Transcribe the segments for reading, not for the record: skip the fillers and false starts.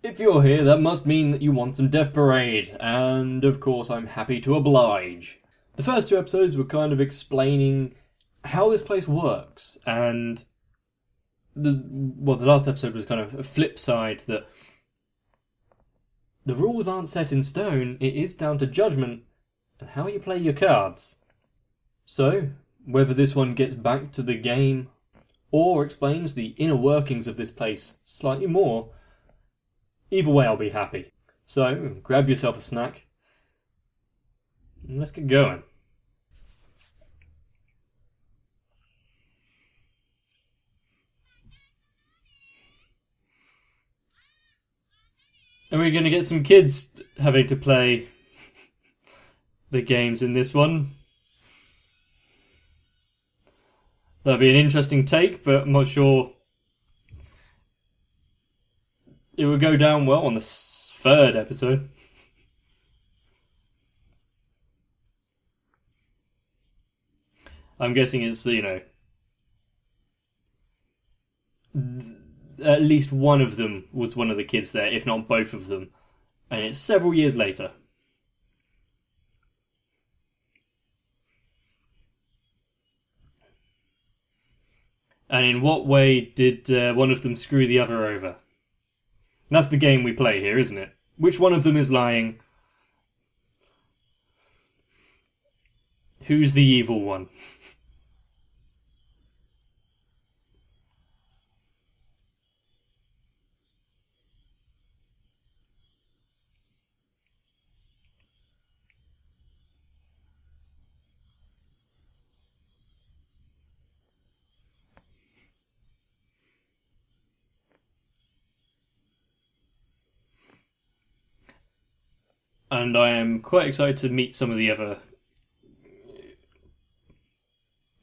If you're here, that must mean that you want some Death Parade, and of course I'm happy to oblige. The first two episodes were kind of explaining how this place works, and the last episode was kind of a flip side that the rules aren't set in stone, it is down to judgment and how you play your cards. So, whether this one gets back to the game or explains the inner workings of this place slightly more, either way I'll be happy. So, grab yourself a snack and let's get going. Are we going to get some kids having to play the games in this one? That'd be an interesting take, but I'm not sure it would go down well on the third episode. I'm guessing it's, at least one of them was one of the kids there, if not both of them. And it's several years later. And in what way did one of them screw the other over? That's the game we play here, isn't it? Which one of them is lying? Who's the evil one? And I am quite excited to meet some of the other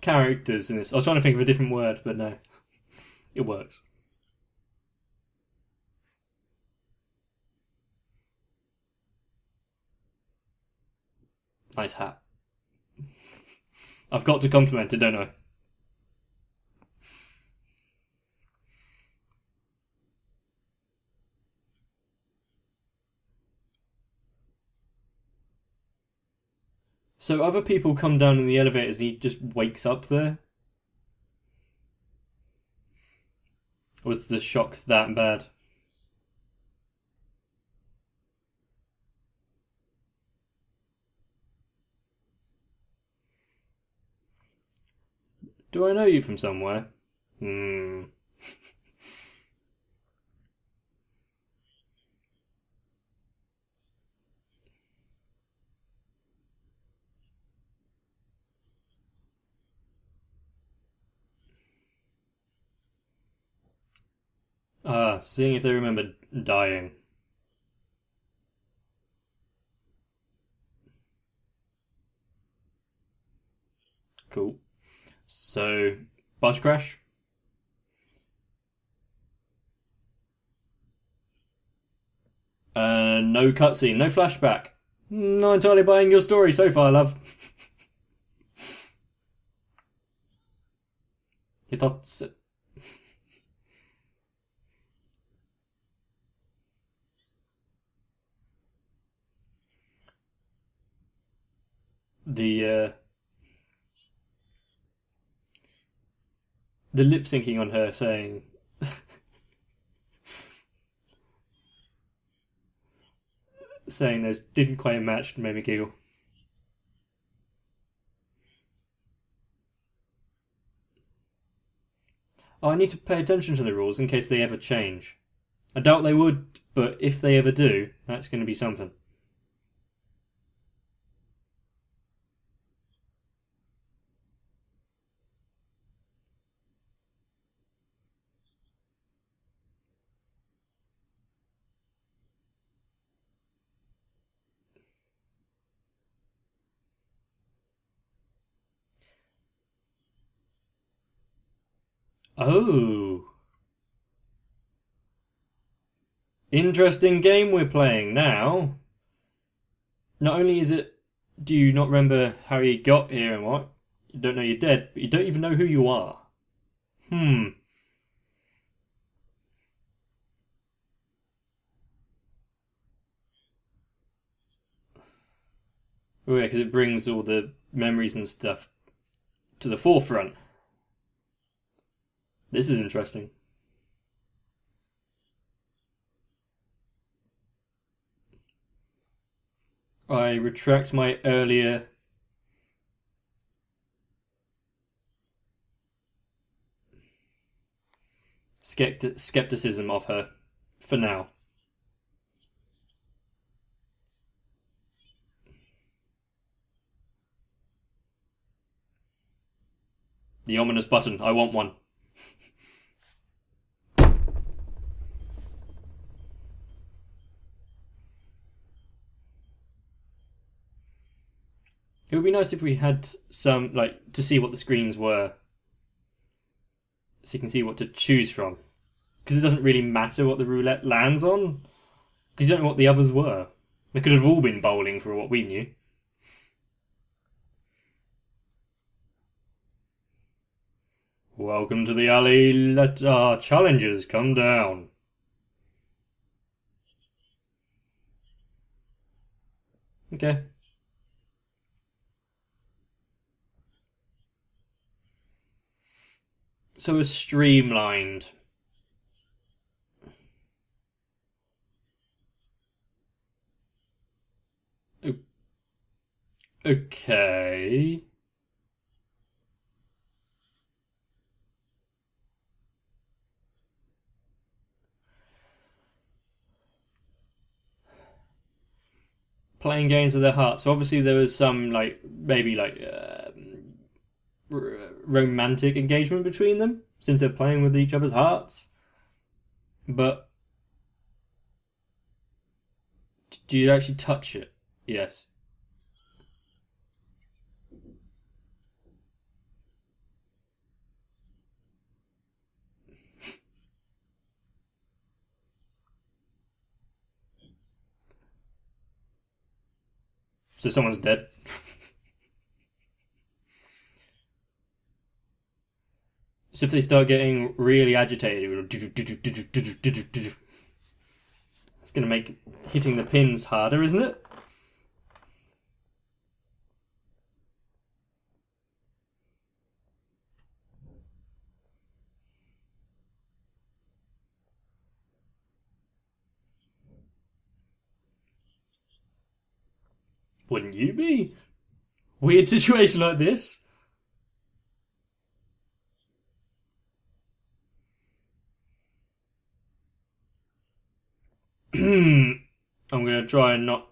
characters in this. I was trying to think of a different word, but no. It works. Nice hat. I've got to compliment it, don't I? So other people come down in the elevators and he just wakes up there? Was the shock that bad? Do I know you from somewhere? Hmm. Seeing if they remember dying. Cool. So, bus crash? No cutscene, no flashback. Not entirely buying your story so far, love. Hitotsu. The the lip syncing on her saying saying those didn't quite match made me giggle. Oh, I need to pay attention to the rules in case they ever change. I doubt they would, but if they ever do, that's going to be something. Oh. Interesting game we're playing now. Not only is it, do you not remember how you got here and what? You don't know you're dead, but you don't even know who you are. Hmm. Oh yeah, because it brings all the memories and stuff to the forefront. This is interesting. I retract my earlier skepticism of her for now. The ominous button. I want one. It would be nice if we had some, like, to see what the screens were. So you can see what to choose from. Because it doesn't really matter what the roulette lands on. Because you don't know what the others were. They could have all been bowling for what we knew. Welcome to the alley. Let our challengers come down. Okay. So it's streamlined. Okay. Playing games with their hearts. So obviously there was some like maybe like romantic engagement between them since they're playing with each other's hearts. But do you actually touch it? Yes. So someone's dead. So if they start getting really agitated, it's going to make hitting the pins harder, isn't it? Wouldn't you be? Weird situation like this. I'm going to try and not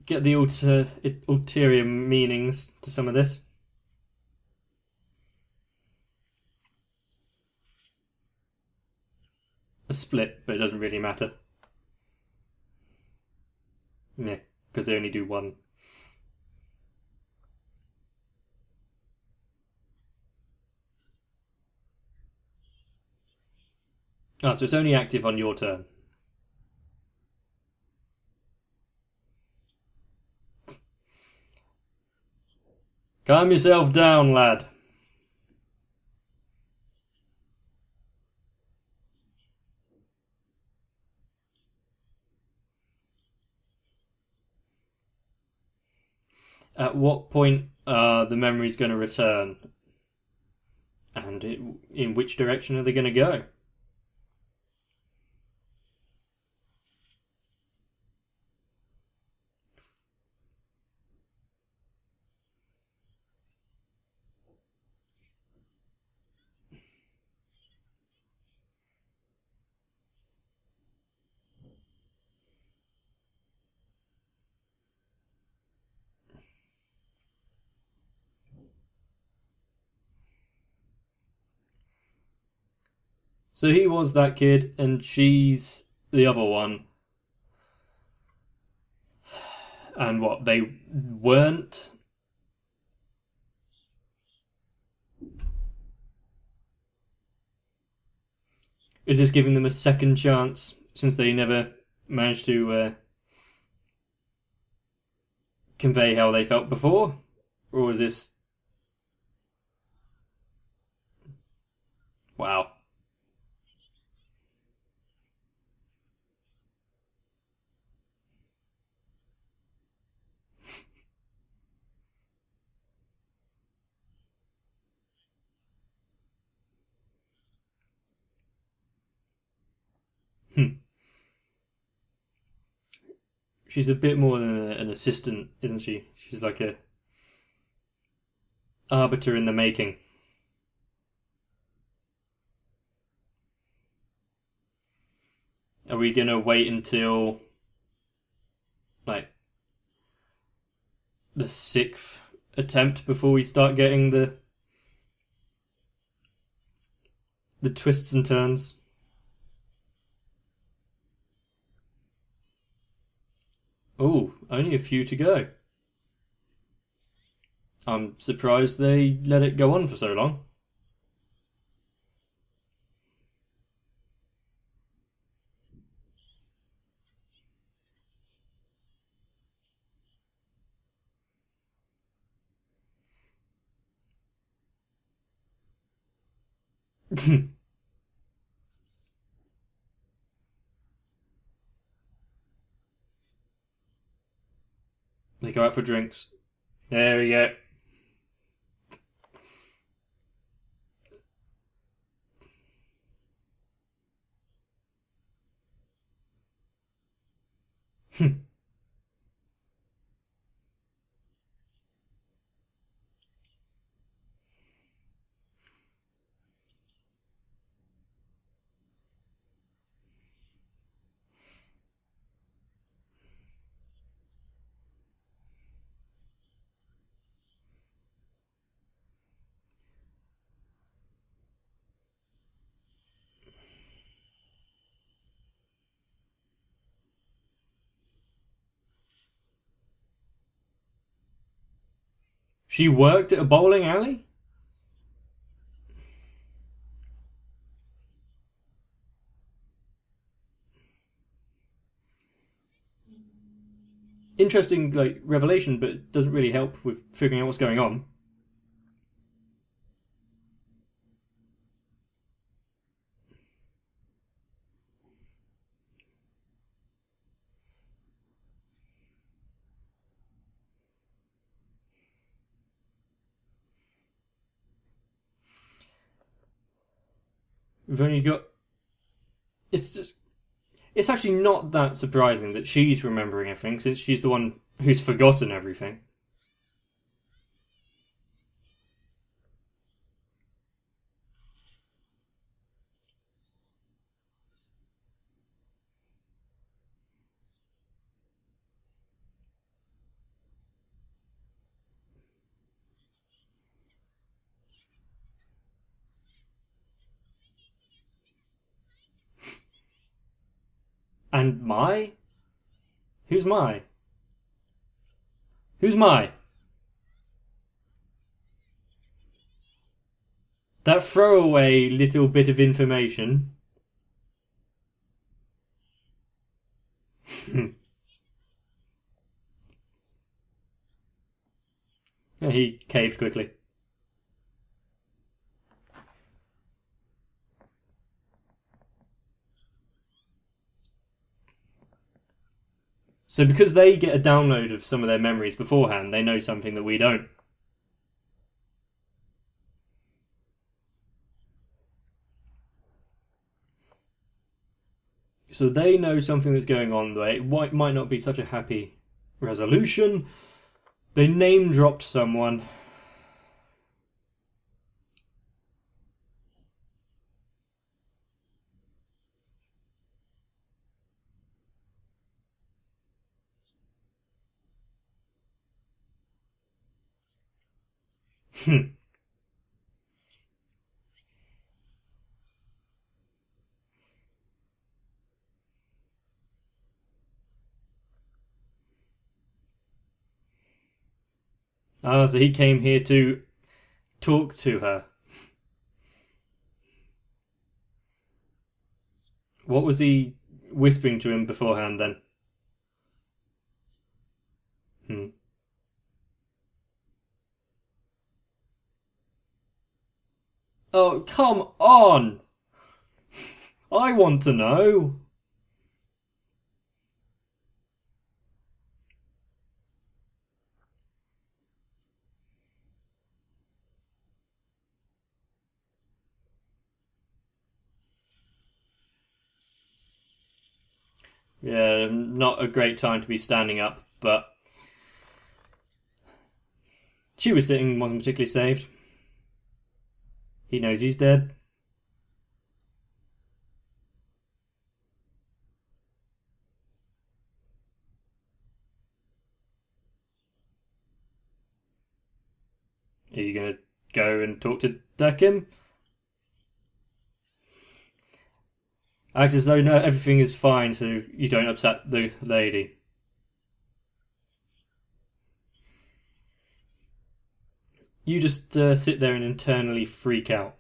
get the ulterior meanings to some of this. A split, but it doesn't really matter. Yeah, because they only do one. Ah, so it's only active on your turn. Calm yourself down, lad. At what point are the memories going to return? And in which direction are they going to go? So he was that kid, and she's the other one. And what, they weren't? Is this giving them a second chance since they never managed to convey how they felt before? Or is this. Wow. she's a bit more than an assistant, isn't she? She's like a arbiter in the making. Are we gonna wait until like the sixth attempt before we start getting the twists and turns? Oh, only a few to go. I'm surprised they let it go on for so long. They go out for drinks. There we go. She worked at a bowling alley? Interesting, like, revelation, but it doesn't really help with figuring out what's going on. We've only got. It's just. It's actually not that surprising that she's remembering everything, since she's the one who's forgotten everything. And Mai? Who's Mai? Who's Mai? That throwaway little bit of information. He caved quickly. So because they get a download of some of their memories beforehand, they know something that we don't. So they know something that's going on there. It might not be such a happy resolution. They name dropped someone. So he came here to talk to her. What was he whispering to him beforehand then? Hmm. Oh, come on! I want to know. Yeah, not a great time to be standing up, but she was sitting, wasn't particularly saved. He knows he's dead. Are you gonna go and talk to Dekim? Act as though no, everything is fine, so you don't upset the lady. You just sit there and internally freak out.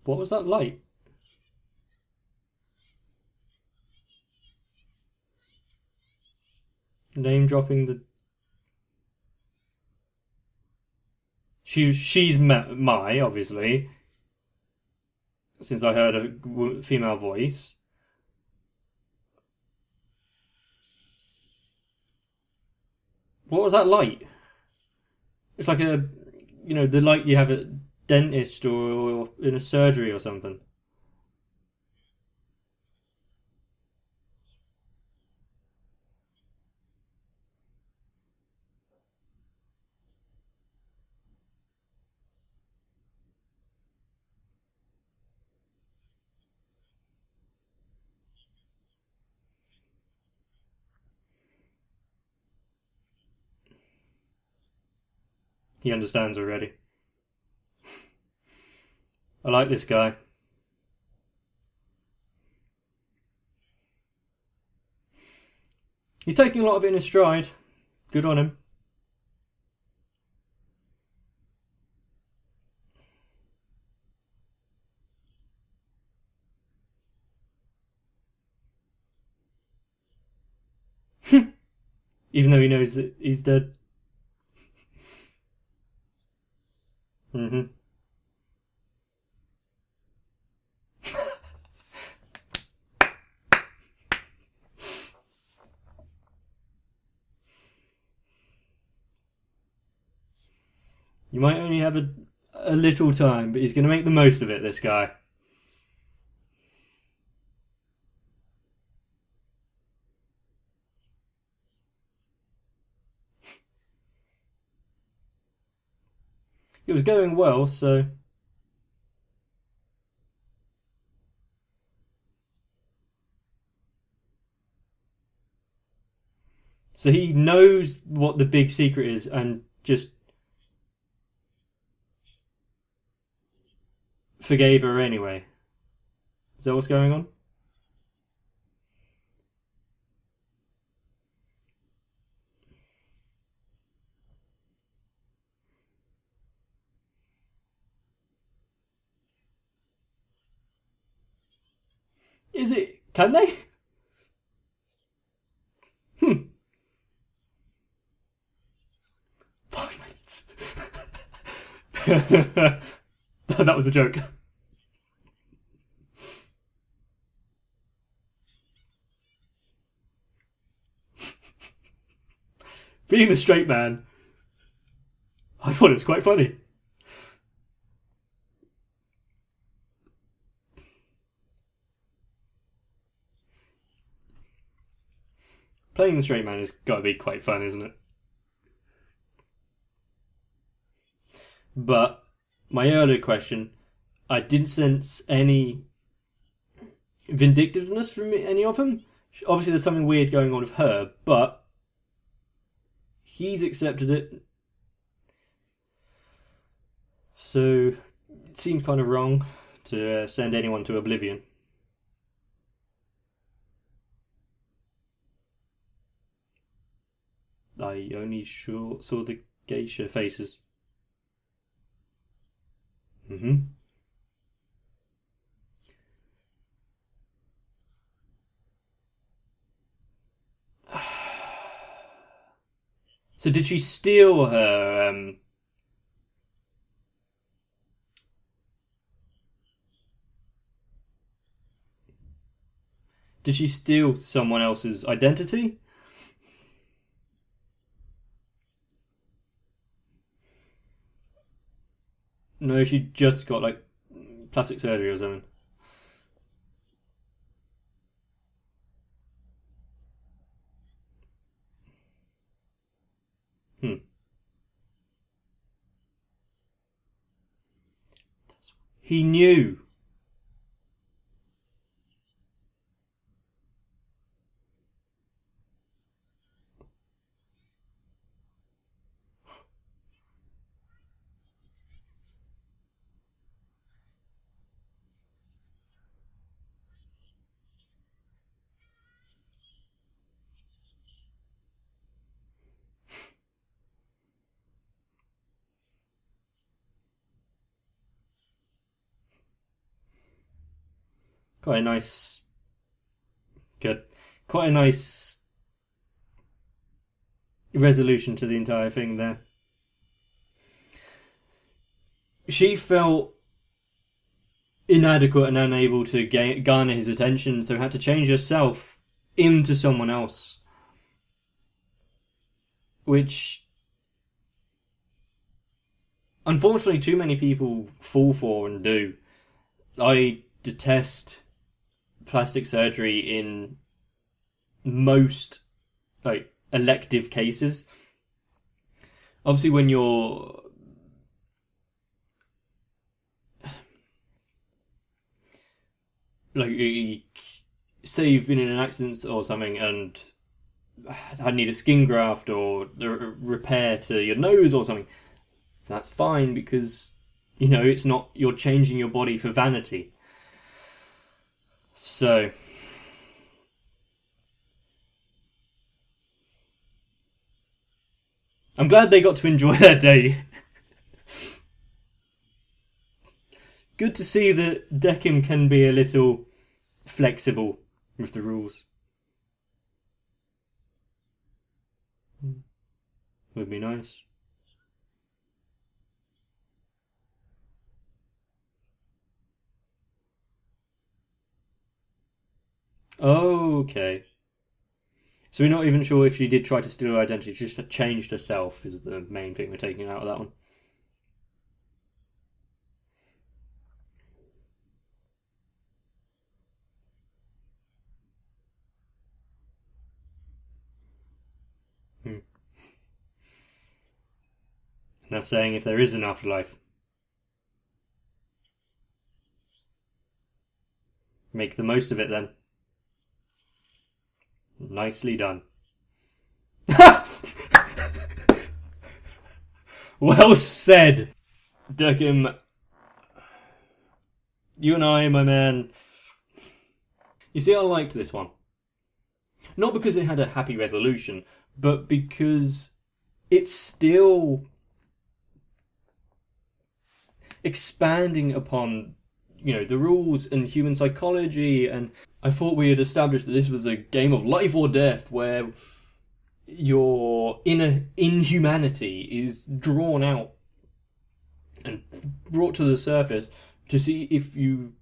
What was that light? Name dropping the. She's my obviously, since I heard a female voice. What was that light? It's like the light you have at dentist or in a surgery or something. He understands already. I like this guy. He's taking a lot of it in his stride. Good on him. Even though he knows that he's dead. Mm-hmm. You might only have a little time, but he's going to make the most of it, this guy. It was going well, so. So he knows what the big secret is and just forgave her anyway. Is that what's going on? Is it? Can they? Hmm. 5 minutes. That was a joke. Being the straight man, I thought it was quite funny. Playing the straight man has got to be quite fun, isn't it? But my earlier question, I didn't sense any vindictiveness from any of them. Obviously, there's something weird going on with her, but he's accepted it. So it seems kind of wrong to send anyone to oblivion. I only saw the geisha faces. Mm-hmm. So did she steal her? Did she steal someone else's identity? No, she just got like plastic surgery or something. Hmm. He knew. Quite a nice, good, quite a nice resolution to the entire thing there. She felt inadequate and unable to garner his attention, so had to change herself into someone else. Which, unfortunately, too many people fall for and do. I detest plastic surgery in most like elective cases. Obviously, when you're like, say you've been in an accident or something and I need a skin graft or a repair to your nose or something, that's fine because it's not, you're changing your body for vanity. So I'm glad they got to enjoy their day. Good to see that Decim can be a little flexible with the rules. Would be nice. Okay. So we're not even sure if she did try to steal her identity. She just changed herself is the main thing we're taking out of that one. Hmm. And that's saying if there is an afterlife, make the most of it then. Nicely done. Well said, Decim. You and I, my man. You see, I liked this one. Not because it had a happy resolution, but because it's still expanding upon, the rules and human psychology. And I thought we had established that this was a game of life or death where your inner inhumanity is drawn out and brought to the surface to see if you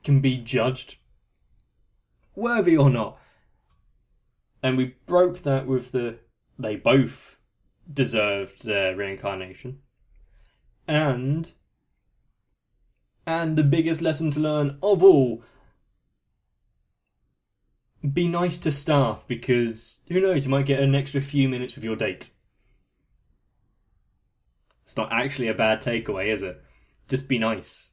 can be judged worthy or not. And we broke that with they both deserved their reincarnation. And the biggest lesson to learn of all, be nice to staff, because who knows, you might get an extra few minutes with your date. It's not actually a bad takeaway, is it? Just be nice.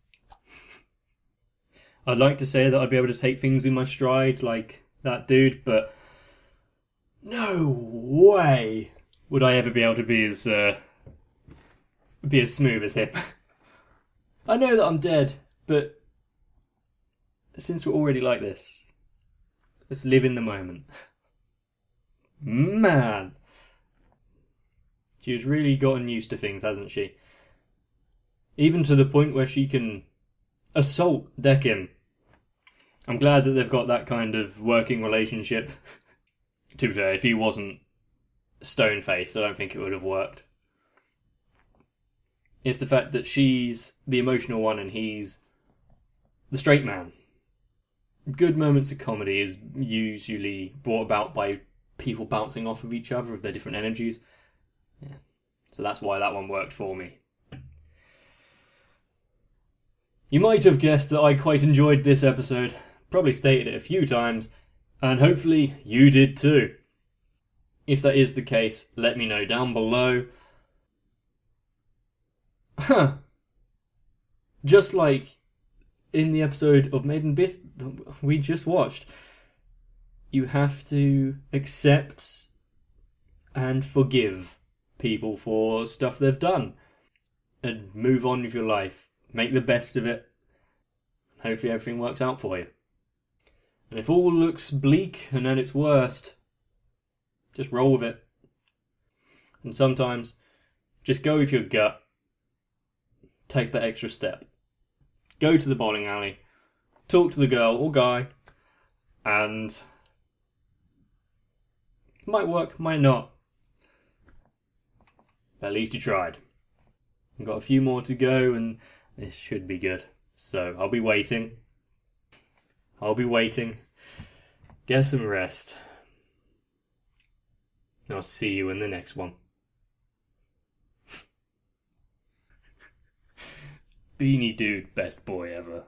I'd like to say that I'd be able to take things in my stride like that dude, but no way would I ever be able to be as smooth as him. I know that I'm dead, but since we're already like this, let's live in the moment. Man, she's really gotten used to things, hasn't she? Even to the point where she can assault Decim. I'm glad that they've got that kind of working relationship. To be fair, if he wasn't stone-faced, I don't think it would have worked. It's the fact that she's the emotional one and he's the straight man. good moments of comedy is usually brought about by people bouncing off of each other with their different energies. Yeah. So that's why that one worked for me. You might have guessed that I quite enjoyed this episode, probably stated it a few times, and hopefully you did too. If that is the case, let me know down below. Just like in the episode of Made in Abyss we just watched, you have to accept and forgive people for stuff they've done and move on with your life. Make the best of it. Hopefully everything works out for you. And if all looks bleak and at its worst, just roll with it. And sometimes, just go with your gut. Take that extra step. Go to the bowling alley, talk to the girl or guy, and might work, might not. At least you tried. I've got a few more to go and this should be good. So I'll be waiting. Get some rest. I'll see you in the next one. Beanie Dude, best boy ever.